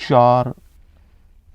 4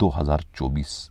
2024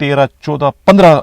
13, 14, 15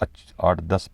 8, 10,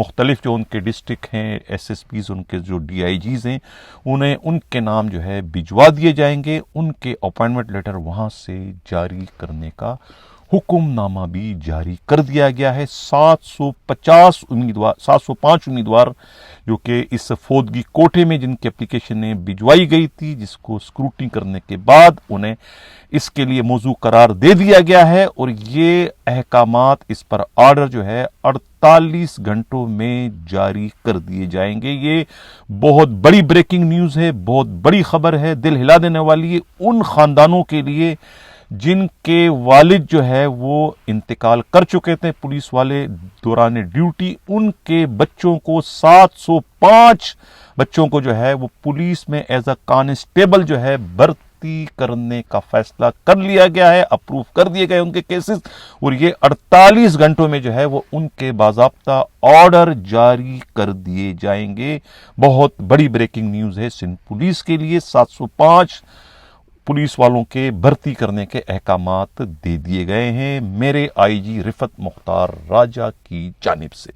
مختلف جو ان کے ڈسٹرکٹ ہیں ایس ایس پیز، ان کے جو ڈی آئی جیز ہیں، انہیں ان کے نام جو ہے بھجوا دیے جائیں گے. ان کے اپائنٹمنٹ لیٹر وہاں سے جاری کرنے کا حکم نامہ بھی جاری کر دیا گیا ہے. 705 امیدوار جو کہ اس فوتگی کوٹے میں جن کی اپلیکیشنیں بھجوائی گئی تھی، جس کو اسکروٹنی کرنے کے بعد انہیں اس کے لیے موضوع قرار دے دیا گیا ہے، اور یہ احکامات اس پر آرڈر جو ہے 48 گھنٹوں میں جاری کر دیے جائیں گے. یہ بہت بڑی بریکنگ نیوز ہے، بہت بڑی خبر ہے، دل ہلا دینے والی ہے ان خاندانوں کے لیے جن کے والد جو ہے وہ انتقال کر چکے تھے پولیس والے دوران ڈیوٹی. ان کے بچوں کو 705 بچوں کو جو ہے وہ پولیس میں ایز اے کانسٹیبل جو ہے بھرتی کرنے کا فیصلہ کر لیا گیا ہے، اپروو کر دیے گئے ان کے کیسز، اور یہ 48 گھنٹوں میں جو ہے وہ ان کے باضابطہ آرڈر جاری کر دیے جائیں گے. بہت بڑی بریکنگ نیوز ہے سندھ پولیس کے لیے. 705 پولیس والوں کے بھرتی کرنے کے احکامات دے دیے گئے ہیں میرے آئی جی رفعت مختار راجہ کی جانب سے.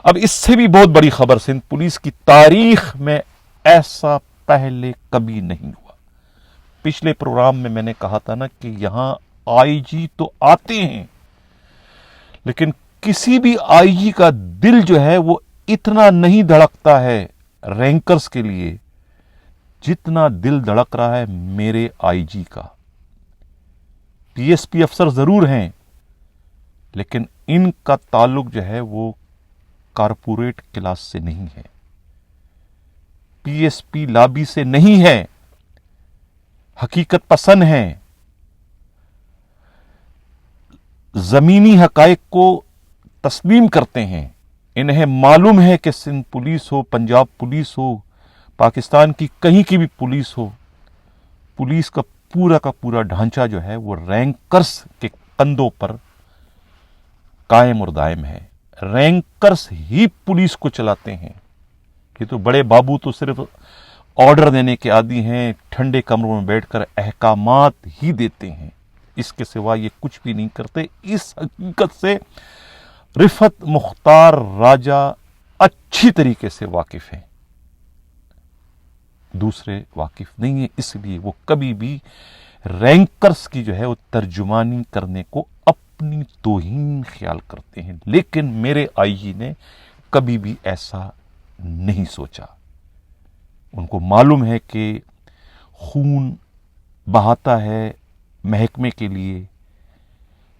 اب اس سے بھی بہت بڑی خبر، سندھ پولیس کی تاریخ میں ایسا پہلے کبھی نہیں ہوا. پچھلے پروگرام میں نے کہا تھا نا کہ یہاں آئی جی تو آتے ہیں، لیکن کسی بھی آئی جی کا دل جو ہے وہ اتنا نہیں دھڑکتا ہے رینکرز کے لیے جتنا دل دھڑک رہا ہے میرے آئی جی کا. پی ایس پی افسر ضرور ہیں، لیکن ان کا تعلق جو ہے وہ کارپوریٹ کلاس سے نہیں ہے، پی ایس پی لابی سے نہیں ہے، حقیقت پسند ہیں، زمینی حقائق کو تسلیم کرتے ہیں. انہیں معلوم ہے کہ سندھ پولیس ہو، پنجاب پولیس ہو، پاکستان کی کہیں کی بھی پولیس ہو، پولیس کا پورا ڈھانچہ جو ہے وہ رینکرز کے کندھوں پر قائم اور دائم ہے. رینکرز ہی پولیس کو چلاتے ہیں. یہ تو بڑے بابو تو صرف آرڈر دینے کے عادی ہیں، ٹھنڈے کمروں میں بیٹھ کر احکامات ہی دیتے ہیں، اس کے سوا یہ کچھ بھی نہیں کرتے. اس حقیقت سے رفعت مختار راجہ اچھی طریقے سے واقف ہیں، دوسرے واقف نہیں ہیں. اس لیے وہ کبھی بھی رینکرز کی جو ہے وہ ترجمانی کرنے کو اپنی توہین خیال کرتے ہیں. لیکن میرے آئی جی نے کبھی بھی ایسا نہیں سوچا. ان کو معلوم ہے کہ خون بہاتا ہے محکمے کے لیے،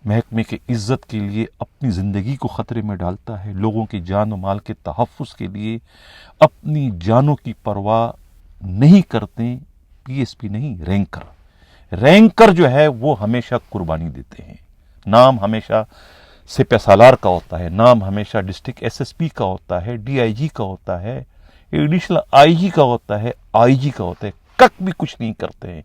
محکمے کے عزت کے لیے، اپنی زندگی کو خطرے میں ڈالتا ہے، لوگوں کی جان و مال کے تحفظ کے لیے اپنی جانوں کی پرواہ نہیں کرتے. پی ایس پی نہیں، رینکر جو ہے وہ ہمیشہ قربانی دیتے ہیں. نام ہمیشہ سپہ سالار کا ہوتا ہے، نام ہمیشہ ڈسٹرکٹ ایس ایس پی کا ہوتا ہے، ڈی آئی جی کا ہوتا ہے، ایڈیشنل آئی جی کا ہوتا ہے، آئی جی کا ہوتا ہے. کک بھی کچھ نہیں کرتے ہیں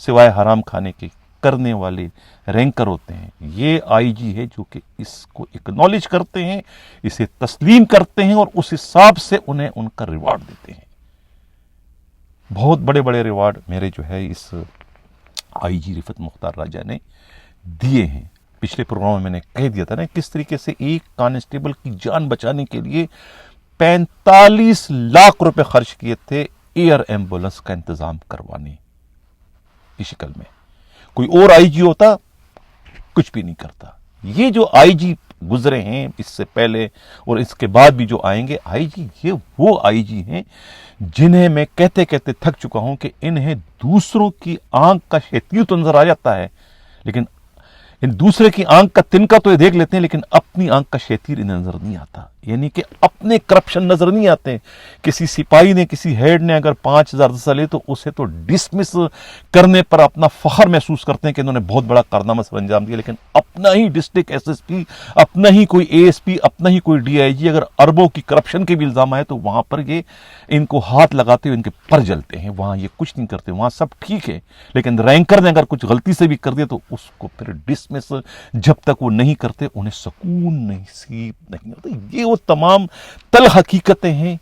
سوائے حرام کھانے کے کرنے والے رینکر ہوتے ہیں. یہ آئی جی ہے جو کہ اس کو اکنالج کرتے ہیں، اسے تسلیم کرتے ہیں، اور اس حساب سے انہیں ان کا ریوارڈ دیتے ہیں. بہت بڑے بڑے ریوارڈ میرے جو ہے اس آئی جی رفعت مختار راجہ نے دیے ہیں. پچھلے پروگرام میں نے کہہ دیا تھا نا کس طریقے سے ایک کانسٹیبل کی جان بچانے کے لیے 45 لاکھ روپے خرچ کیے تھے ایئر ایمبولنس کا انتظام کروانے کی شکل میں. کوئی اور آئی جی ہوتا کچھ بھی نہیں کرتا. یہ جو آئی جی گزرے ہیں اس سے پہلے اور اس کے بعد بھی جو آئیں گے آئی جی، یہ وہ آئی جی ہیں جنہیں میں کہتے کہتے تھک چکا ہوں کہ انہیں دوسروں کی آنکھ کا شیطیر تو نظر آ جاتا ہے، لیکن ان دوسرے کی آنکھ کا تنکا تو یہ دیکھ لیتے ہیں، لیکن اپنی آنکھ کا شیطیر انہیں نظر نہیں آتا. یعنی کہ اپنے کرپشن نظر نہیں آتے. کسی سپاہی نے، کسی ہیڈ نے اگر 5,000 دسا لے تو اسے تو ڈسمس کرنے پر اپنا فخر محسوس کرتے ہیں کہ انہوں نے بہت بڑا کارنامہ سر انجام دیا. لیکن اپنا ہی ڈسٹرکٹ ایس ایس پی، اپنا ہی کوئی اے ایس پی، اپنا ہی کوئی ڈی آئی جی اگر اربوں کی کرپشن کے بھی الزام آئے تو وہاں پر یہ ان کو ہاتھ لگاتے ہوئے ان کے پر جلتے ہیں. وہاں یہ کچھ نہیں کرتے، وہاں سب ٹھیک ہے. لیکن رینکر نے اگر کچھ غلطی سے بھی کر دیا تو اس کو پھر ڈسمس جب تک وہ نہیں کرتے انہیں سکون نصیب نہیں ہوتا. یہ وہ تمام تلخ حقیقتیں ہیں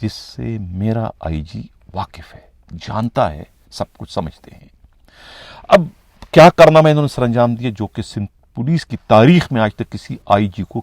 جس سے میرا آئی جی واقف ہے، جانتا ہے، سب کچھ سمجھتے ہیں. اب کیا کرنا میں انہوں نے سر انجام دیا جو کہ سندھ پولیس کی تاریخ میں آج تک کسی آئی جی کو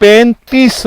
35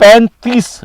35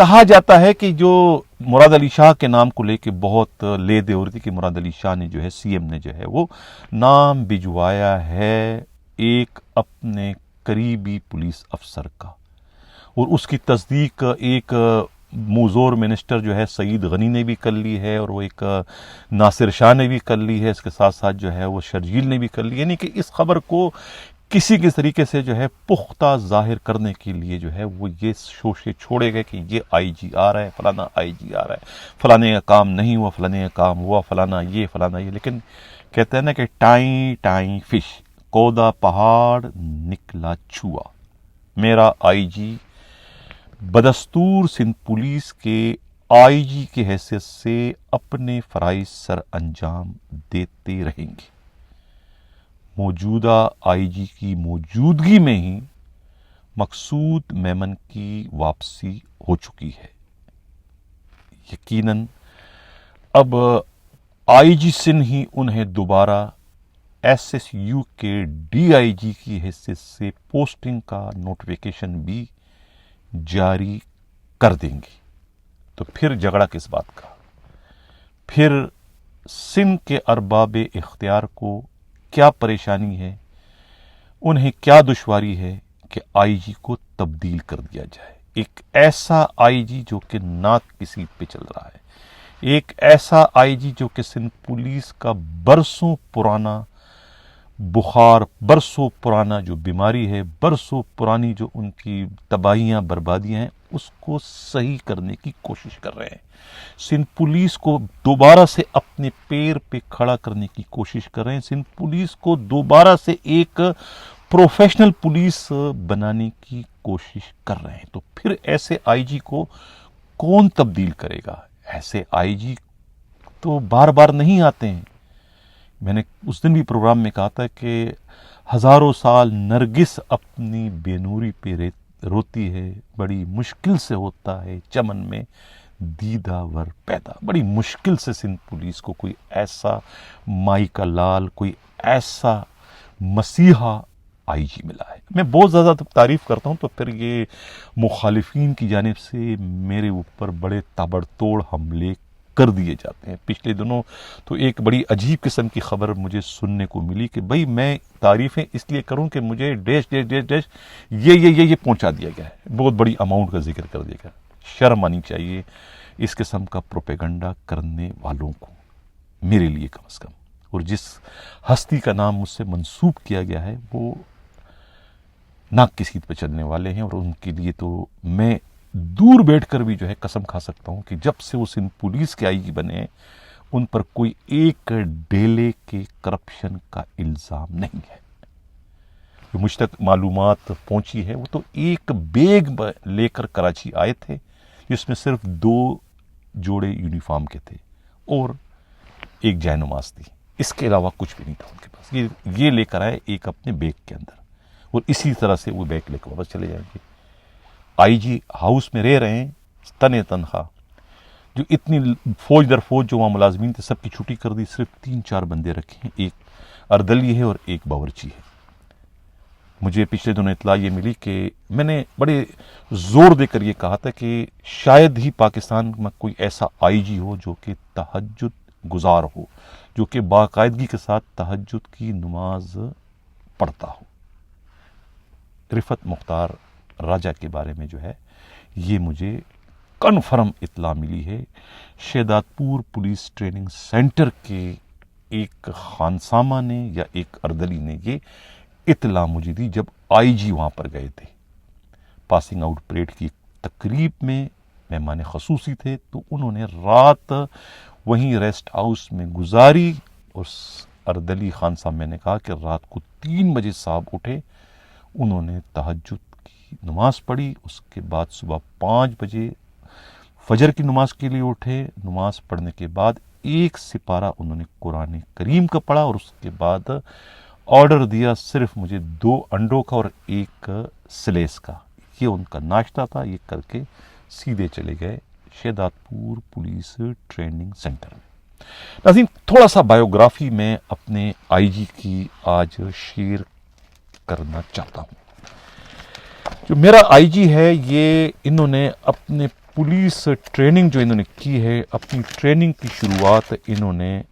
کہا جاتا ہے کہ جو مراد علی شاہ کے نام کو لے کے بہت لے دے ہو رہی تھی کہ مراد علی شاہ نے جو ہے سی ایم نے جو ہے وہ نام بھجوایا ہے ایک اپنے قریبی پولیس افسر کا، اور اس کی تصدیق ایک موزور منسٹر جو ہے سعید غنی نے بھی کر لی ہے، اور وہ ایک ناصر شاہ نے بھی کر لی ہے، اس کے ساتھ ساتھ جو ہے وہ شرجیل نے بھی کر لی، یعنی کہ اس خبر کو کسی کس طریقے سے جو ہے پختہ ظاہر کرنے کے لیے جو ہے وہ یہ شوشے چھوڑے گئے کہ یہ آئی جی آ رہا ہے، فلانا آئی جی آ رہا ہے، فلانے کا کام نہیں ہوا، فلانے کا کام ہوا، فلانا یہ، لیکن کہتے ہیں نا کہ ٹائیں ٹائیں فش، کودا پہاڑ نکلا چوہا۔ میرا آئی جی بدستور سندھ پولیس کے آئی جی کی حیثیت سے اپنے فرائض سر انجام دیتے رہیں گے۔ موجودہ آئی جی کی موجودگی میں ہی مقصود میمن کی واپسی ہو چکی ہے۔ یقیناً اب آئی جی سندھ ہی انہیں دوبارہ ایس ایس یو کے ڈی آئی جی کی حیثیت سے پوسٹنگ کا نوٹیفیکیشن بھی جاری کر دیں گے۔ تو پھر جھگڑا کس بات کا؟ پھر سندھ کے ارباب اختیار کو کیا پریشانی ہے، انہیں کیا دشواری ہے کہ آئی جی کو تبدیل کر دیا جائے؟ ایک ایسا آئی جی جو کہ ناک کی سیٹ پہ چل رہا ہے، ایک ایسا آئی جی جو کہ سندھ پولیس کا برسوں پرانا بخار، برسوں پرانا جو بیماری ہے، برسوں پرانی جو ان کی تباہیاں بربادیاں ہیں، اس کو صحیح کرنے کی کوشش کر رہے ہیں، سندھ پولیس کو دوبارہ سے اپنے پیر پہ کھڑا کرنے کی کوشش کر رہے ہیں، سندھ پولیس کو دوبارہ سے ایک پروفیشنل پولیس بنانے کی کوشش کر رہے ہیں۔ تو پھر ایسے آئی جی کو کون تبدیل کرے گا؟ ایسے آئی جی تو بار بار نہیں آتے ہیں۔ میں نے اس دن بھی پروگرام میں کہا تھا کہ ہزاروں سال نرگس اپنی بے نوری پہ روتی ہے، بڑی مشکل سے ہوتا ہے چمن میں دیدہ ور پیدا۔ بڑی مشکل سے سندھ پولیس کو کوئی ایسا مائی کا لال، کوئی ایسا مسیحا آئی جی ملا ہے۔ میں بہت زیادہ تعریف کرتا ہوں تو پھر یہ مخالفین کی جانب سے میرے اوپر بڑے تابڑ توڑ حملے کر دیے جاتے ہیں۔ پچھلے دنوں تو ایک بڑی عجیب قسم کی خبر مجھے سننے کو ملی کہ بھئی میں تعریفیں اس لیے کروں کہ مجھے ڈیش ڈیش ڈیش ڈیش یہ پہنچا دیا گیا ہے، بہت بڑی اماؤنٹ کا ذکر کر دیا گیا۔ شرم آنی چاہیے اس قسم کا پروپیگنڈا کرنے والوں کو، میرے لیے کم از کم۔ اور جس ہستی کا نام مجھ سے منسوب کیا گیا ہے وہ ناک کی سیٹ پہ چلنے والے ہیں، اور ان کے لیے تو میں دور بیٹھ کر بھی جو ہے قسم کھا سکتا ہوں کہ جب سے وہ سندھ پولیس کے آئی جی بنے ہیں ان پر کوئی ایک ڈیلے کے کرپشن کا الزام نہیں ہے۔ جو مجھ تک معلومات پہنچی ہے وہ تو ایک بیگ لے کر کراچی آئے تھے جس میں صرف 2 جوڑے یونیفارم کے تھے اور ایک جائے نماز تھی، اس کے علاوہ کچھ بھی نہیں تھا ان کے پاس۔ یہ لے کر آئے ایک اپنے بیگ کے اندر، اور اسی طرح سے وہ بیگ لے کر واپس چلے جائیں گے۔ آئی جی ہاؤس میں رہ رہے ہیں تنہا، جو اتنی فوج در فوج جو وہاں ملازمین تھے سب کی چھٹی کر دی، صرف 3-4 بندے رکھے ہیں، ایک اردلی ہے اور ایک باورچی ہے۔ مجھے پچھلے دنوں اطلاع یہ ملی کہ میں نے بڑے زور دے کر یہ کہا تھا کہ شاید ہی پاکستان میں کوئی ایسا آئی جی ہو جو کہ تہجد گزار ہو، جو کہ باقاعدگی کے ساتھ تہجد کی نماز پڑھتا ہو۔ رفعت مختار راجہ کے بارے میں جو ہے یہ مجھے کنفرم اطلاع ملی ہے۔ شہداد پور پولیس ٹریننگ سینٹر کے ایک خانسامہ نے یا ایک اردلی نے یہ اطلاع مجھے دی جب آئی جی وہاں پر گئے تھے۔ پاسنگ آؤٹ پریڈ کی تقریب میں مہمان خصوصی تھے تو انہوں نے رات وہیں ریسٹ ہاؤس میں گزاری، اور اردلی خانسامہ نے کہا کہ رات کو 3 بجے صاحب اٹھے، انہوں نے تہجد کی نماز پڑھی، اس کے بعد صبح 5 بجے فجر کی نماز کے لیے اٹھے، نماز پڑھنے کے بعد 1 سپارہ انہوں نے قرآن کریم کا پڑھا، اور اس کے بعد آرڈر دیا صرف مجھے 2 انڈوں کا اور 1 سلیس کا۔ یہ ان کا ناشتہ تھا، یہ کر کے سیدھے چلے گئے شہداد پور پولیس ٹریننگ سینٹر میں۔ ناظرین، تھوڑا سا بایوگرافی میں اپنے آئی جی کی آج شیئر کرنا چاہتا ہوں۔ جو میرا آئی جی ہے یہ انہوں نے اپنے پولیس ٹریننگ جو انہوں نے کی ہے، اپنی ٹریننگ کی شروعات انہوں نے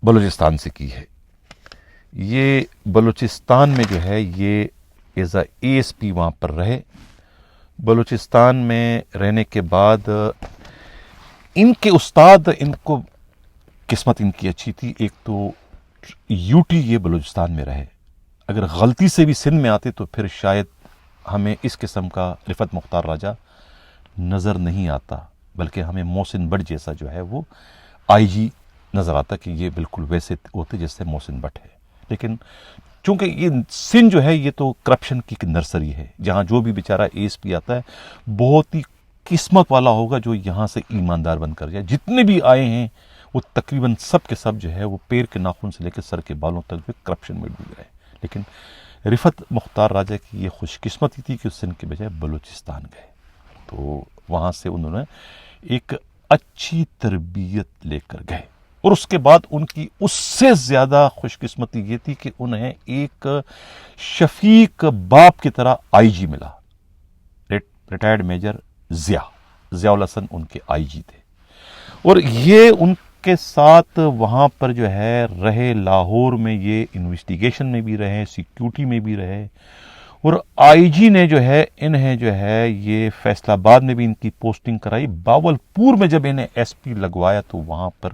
بلوچستان سے کی ہے. یہ بلوچستان میں جو ہے یہ ایز اے ایس پی وہاں پر رہے. بلوچستان میں رہنے کے بعد ان کے استاد، ان کو قسمت ان کی اچھی تھی، ایک تو یو ٹی یہ بلوچستان میں رہے. اگر غلطی سے بھی سندھ میں آتے تو پھر شاید ہمیں اس قسم کا رفعت مختار راجہ نظر نہیں آتا، بلکہ ہمیں محسن بٹ جیسا جو ہے وہ آئی جی نظر آتا کہ یہ بالکل ویسے ہوتے جیسے محسن بٹ ہے. لیکن چونکہ یہ سندھ جو ہے یہ تو کرپشن کی نرسری ہے، جہاں جو بھی بیچارہ ایس پی آتا ہے بہت ہی قسمت والا ہوگا جو یہاں سے ایماندار بن کر جائے. جتنے بھی آئے ہیں وہ تقریباً سب کے سب جو ہے وہ پیر کے ناخن سے لے کے سر کے بالوں تک بھی کرپشن میں ڈوب رہے. لیکن رفعت مختار راجہ کی یہ خوش قسمتی تھی کہ سندھ کے بجائے بلوچستان گئے، تو وہاں سے انہوں نے ایک اچھی تربیت لے کر گئے. اور اس کے بعد ان کی اس سے زیادہ خوش قسمتی یہ تھی کہ انہیں ایک شفیق باپ کی طرح آئی جی ملا. ریٹائرڈ میجر ضیاء الحسن ان کے آئی جی تھے، اور یہ ان کے ساتھ وہاں پر جو ہے رہے. لاہور میں یہ انویسٹیگیشن میں بھی رہے، سیکیورٹی میں بھی رہے، اور آئی جی نے جو ہے انہیں جو ہے یہ فیصل آباد میں بھی ان کی پوسٹنگ کرائی. باولپور میں جب انہیں ایس پی لگوایا تو وہاں پر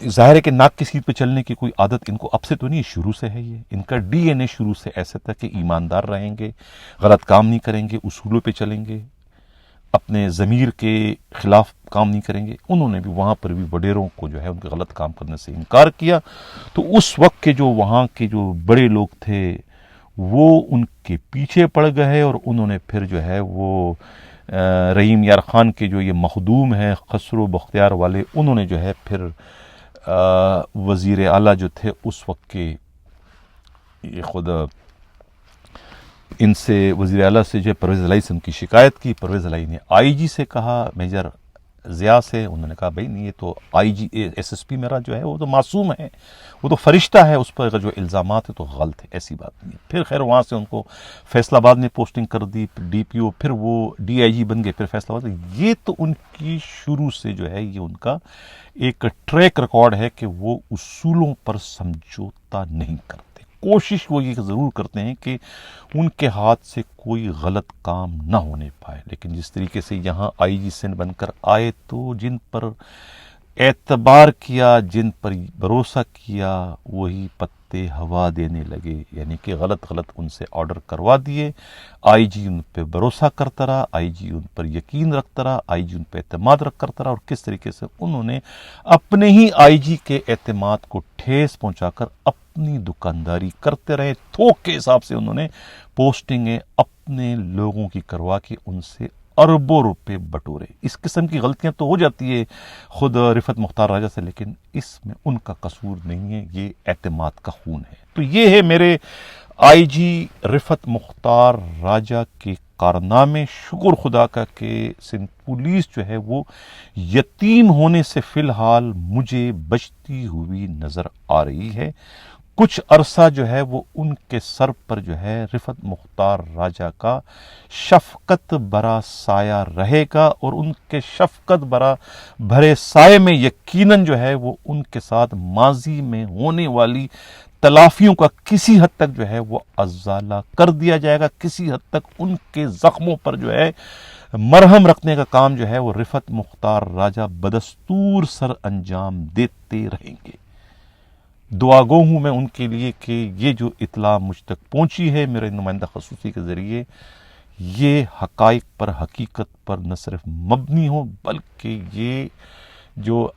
ظاہر ہے کہ ناک کی سیٹ پہ چلنے کی کوئی عادت ان کو اب سے تو نہیں، شروع سے ہے. یہ ان کا ڈی این اے شروع سے ایسا تھا کہ ایماندار رہیں گے، غلط کام نہیں کریں گے، اصولوں پہ چلیں گے، اپنے ضمیر کے خلاف کام نہیں کریں گے. انہوں نے بھی وہاں پر بھی وڈیروں کو جو ہے ان کے غلط کام کرنے سے انکار کیا. تو اس وقت کے جو وہاں کے جو بڑے لوگ تھے وہ ان کے پیچھے پڑ گئے، اور انہوں نے پھر جو ہے وہ رحیم یار خان کے جو یہ مخدوم ہیں خسرو بختیار والے، انہوں نے جو ہے پھر وزیر اعلیٰ جو تھے اس وقت کے، یہ خود ان سے وزیر اعلیٰ سے جو ہے پرویز الہی سے ان کی شکایت کی. پرویز الہی نے آئی جی سے کہا، میجر ضیاء سے، انہوں نے کہا بھائی نہیں، یہ تو آئی جی ایس ایس پی میرا جو ہے وہ تو معصوم ہے، وہ تو فرشتہ ہے، اس پر جو الزامات ہیں تو غلط ہے، ایسی بات نہیں ہے. پھر خیر وہاں سے ان کو فیصل آباد میں پوسٹنگ کر دی، ڈی پی او، پھر وہ ڈی آئی جی بن گئے، پھر فیصل آباد. یہ تو ان کی شروع سے جو ہے یہ ان کا ایک ٹریک ریکارڈ ہے کہ وہ اصولوں پر سمجھوتا نہیں کرتے. کوشش وہ یہ ضرور کرتے ہیں کہ ان کے ہاتھ سے کوئی غلط کام نہ ہونے پائے. لیکن جس طریقے سے یہاں آئی جی سندھ بن کر آئے تو جن پر اعتبار کیا، جن پر بھروسہ کیا، وہی پتے ہوا دینے لگے. یعنی کہ غلط ان سے آرڈر کروا دیے. آئی جی ان پہ بھروسہ کرتا رہا، آئی جی ان پر یقین رکھتا رہا، آئی جی ان پہ اعتماد کرتا رہا، اور کس طریقے سے انہوں نے اپنے ہی آئی جی کے اعتماد کو ٹھیس پہنچا کر اپنی دکانداری کرتے رہے. تھوک کے حساب سے انہوں نے پوسٹنگیں اپنے لوگوں کی کروا کے ان سے اربوں روپے بٹورے. اس قسم کی غلطیاں تو ہو جاتی ہے خود رفعت مختار راجہ سے، لیکن اس میں ان کا قصور نہیں ہے، یہ اعتماد کا خون ہے. تو یہ ہے میرے آئی جی رفعت مختار راجہ کے کارنامے. شکر خدا کا کہ سندھ پولیس جو ہے وہ یتیم ہونے سے فی الحال مجھے بچتی ہوئی نظر آ رہی ہے. کچھ عرصہ جو ہے وہ ان کے سر پر جو ہے رفعت مختار راجہ کا شفقت برا سایہ رہے گا، اور ان کے شفقت برا بھرے سائے میں یقیناً جو ہے وہ ان کے ساتھ ماضی میں ہونے والی تلافیوں کا کسی حد تک جو ہے وہ ازالہ کر دیا جائے گا. کسی حد تک ان کے زخموں پر جو ہے مرہم رکھنے کا کام جو ہے وہ رفعت مختار راجہ بدستور سر انجام دیتے رہیں گے. دعا گو ہوں میں ان کے لیے کہ یہ جو اطلاع مجھ تک پہنچی ہے میرے نمائندہ خصوصی کے ذریعے، یہ حقائق پر، حقیقت پر نہ صرف مبنی ہو، بلکہ یہ جو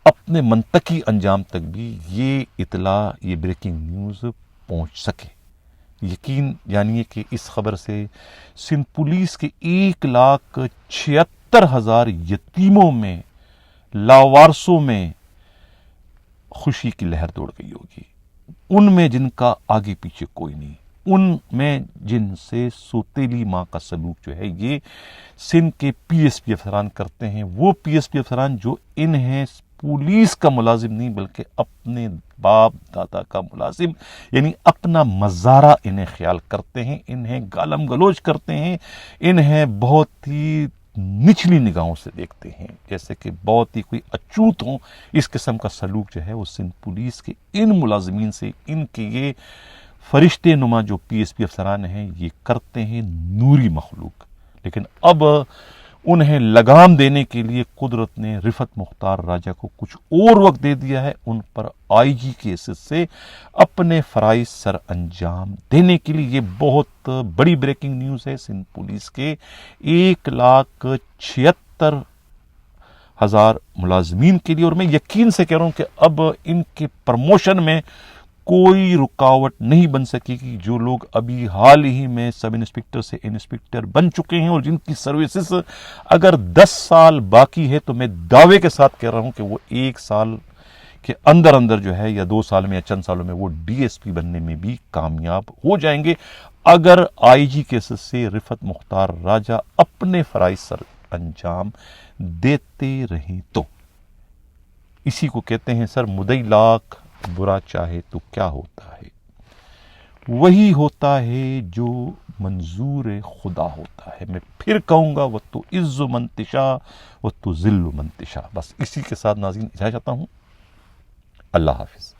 اپنے منطقی انجام تک بھی یہ اطلاع، یہ بریکنگ نیوز پہنچ سکے. یقین جانیے کہ اس خبر سے سندھ پولیس کے 1,76,000 یتیموں میں، لاوارثوں میں خوشی کی لہر دوڑ گئی ہوگی. ان میں جن کا آگے پیچھے کوئی نہیں، ان میں جن سے سوتیلی ماں کا سلوک جو ہے یہ سندھ کے پی ایس پی افسران کرتے ہیں، وہ پی ایس پی افسران جو انہیں پولیس کا ملازم نہیں بلکہ اپنے باپ دادا کا ملازم، یعنی اپنا مزارہ انہیں خیال کرتے ہیں، انہیں گالم گلوچ کرتے ہیں، انہیں بہت ہی نچلی نگاہوں سے دیکھتے ہیں، جیسے کہ بہت ہی کوئی اچوت ہوں۔ اس قسم کا سلوک جو ہے وہ سندھ پولیس کے ان ملازمین سے، ان کے یہ فرشتے نما جو پی ایس پی افسران ہیں یہ کرتے ہیں، نوری مخلوق۔ لیکن اب انہیں لگام دینے کے لیے قدرت نے رفعت مختار راجہ کو کچھ اور وقت دے دیا ہے، ان پر آئی جی کے حیثیت سے اپنے فرائض سر انجام دینے کے لیے۔ یہ بہت بڑی بریکنگ نیوز ہے سندھ پولیس کے 1,76,000 ملازمین کے لیے، اور میں یقین سے کہہ رہا ہوں کہ اب ان کے پرموشن میں کوئی رکاوٹ نہیں بن سکے گی۔ جو لوگ ابھی حال ہی میں سب انسپکٹر سے انسپکٹر بن چکے ہیں اور جن کی سروسز اگر 10 سال باقی ہے، تو میں دعوے کے ساتھ کہہ رہا ہوں کہ وہ 1 سال کے اندر اندر جو ہے، یا 2 سال میں یا چند سالوں میں وہ ڈی ایس پی بننے میں بھی کامیاب ہو جائیں گے، اگر آئی جی کے حیثیت سے رفعت مختار راجہ اپنے فرائض سر انجام دیتے رہیں تو۔ اسی کو کہتے ہیں سر، مدعی لاکھ برا چاہے تو کیا ہوتا ہے، وہی ہوتا ہے جو منظور خدا ہوتا ہے۔ میں پھر کہوں گا، وَتُ عِزُّ مَن تشاء وَتُذِلُّ مَن تشاء۔ بس اسی کے ساتھ ناظرین اجازت چاہتا ہوں، اللہ حافظ۔